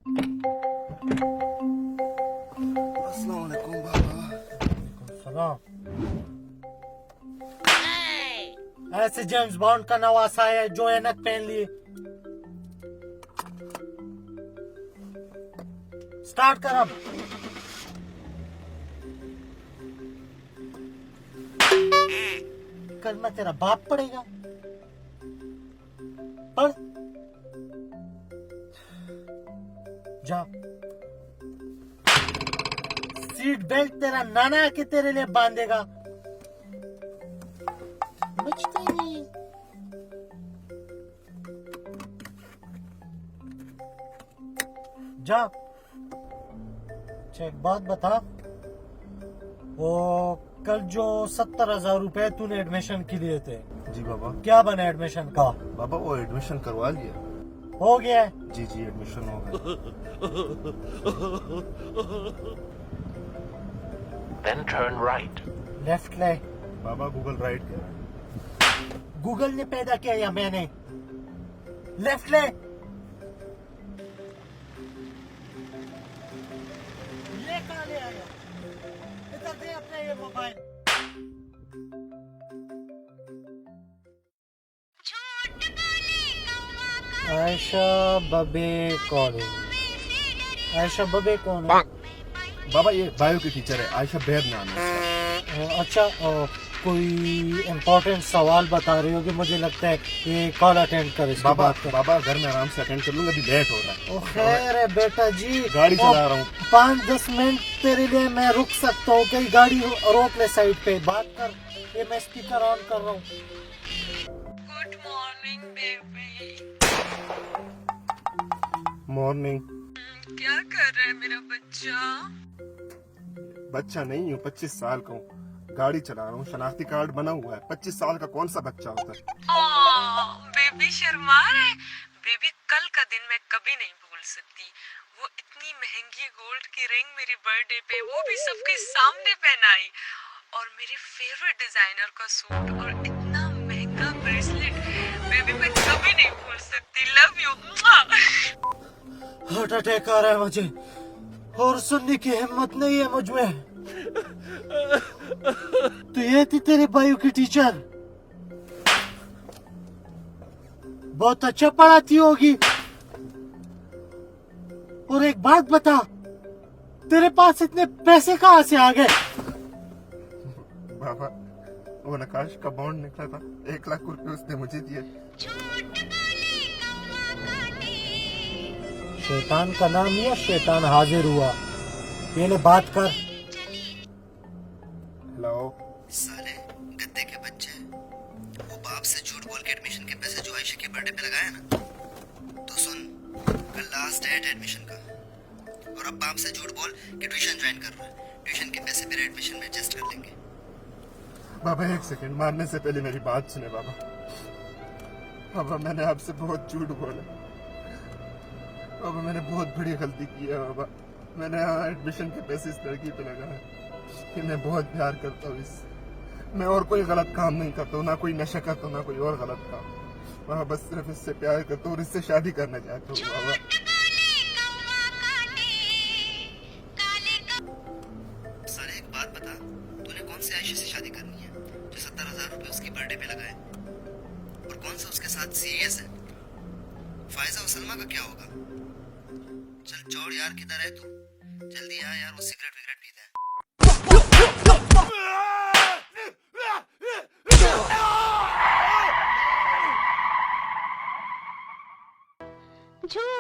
अस्सलाम वालेकुम बाबा। सलाम। ऐसे जेम्स बॉन्ड का नवासा है जो ऐनक पहन लिए। स्टार्ट कर अब। कलमा तेरा बाप पड़ेगा। पढ़। जा। सीट बेल्ट तेरा नाना आके तेरे लिए बांधेगा। बचते नहीं। जा। एक बात बता, वो कल जो 70,000 रुपए तूने एडमिशन के लिए थे, जी बाबा। क्या बना एडमिशन का? बाबा वो एडमिशन करवा लिया। हो गया है? जी जी एडमिशन हो गया। Then turn right. लेफ्ट ले। बाबा गूगल राइट कह रहा है। गूगल ने पैदा किया या मैंने? लेफ्ट ले। ये कहाँ ले आया? इधर दे अपना ये मोबाइल। आयशा बबे कॉलिंग। आयशा बबे कौन है? बाबा ये बायो की टीचर है, आयशा बेब नाम है। अच्छा, कोई इम्पोर्टेंट सवाल बता रही होगी, मुझे लगता है ये कॉल अटेंड कर। इसके बाबा बाद कर। बाबा घर में आराम से अटेंड कर लूंगा, अभी लेट हो रहा है। ओ खैर है बेटा जी, गाड़ी चला रहा हूँ। 5-10 मिनट तेरे लिए मैं रुक सकता हूँ। कहीं गाड़ी रोक ले, साइड पे बात कर। ये मैं स्पीकर ऑन कर रहा हूँ। Good morning baby. मॉर्निंग। क्या कर रहा है मेरा बच्चा? बच्चा नहीं हूँ, 25 साल का हूँ, गाड़ी चला रहा हूँ, शनाख्ती कार्ड बना हुआ है। 25 साल का कौन सा बच्चा होता है? बेबी शर्मा रहा है। बेबी कल का दिन मैं कभी नहीं भूल सकती। वो इतनी महंगी गोल्ड की रिंग मेरी बर्थडे पे, वो भी सबके सामने पहनाई, और मेरे फेवरेट डिजाइनर का सूट और इतना महंगा ब्रेसलेट। बेबी मैं कभी नहीं भूल सकती। Love you. हार्ट अटैक आ रहा है मुझे, और सुनने की हिम्मत नहीं है मुझ में। तो ये थी तेरी बायो की टीचर, बहुत अच्छा पढ़ाती होगी। और एक बात बता, तेरे पास इतने पैसे कहाँ से आ गए? बाबा वो नकाश का बॉन्ड निकला था, 1 लाख रुपए उसने मुझे दिए। शैतान का नाम लिया, शैतान हाजिर हुआ। ये ले बात कर। हेलो। साले गद्दे के बच्चे, वो बाप से झूठ बोल के एडमिशन के पैसे जो आयशा के बर्थडे पे लगाया ना, तो सुन, कल लास्ट डेट है एडमिशन का, और अब बाप से झूठ बोल के ट्यूशन ज्वाइन कर रहा है। ट्यूशन के पैसे मेरे एडमिशन में एडजस्ट कर लेंगे। बाबा 1 सेकंड, मारने से पहले मेरी बात सुने बाबा। बाबा मैंने आपसे बहुत झूठ बोला। बाबा मैंने बहुत बड़ी गलती की है बाबा। मैंने यहाँ एडमिशन के पैसे इस लड़की पे लगाए कि मैं बहुत प्यार करता हूँ इससे। मैं और कोई गलत काम नहीं करता हूँ, ना कोई नशा करता हूँ, ना कोई और गलत काम। बाबा बस सिर्फ इससे प्यार करता हूँ और इससे शादी करना चाहता हूँ बाबा। साले एक बात बता, तूने कौन से आयशा से शादी करनी है जो 70,000 रुपए उसकी बर्थडे पे लगाए, और कौन सा उसके साथ सीरियस है? फायजा और सलमा का क्या होगा? चल छोड़ यार, किधर है तू? जल्दी आ यार, वो सिगरेट विगरेट पीता है। झूठ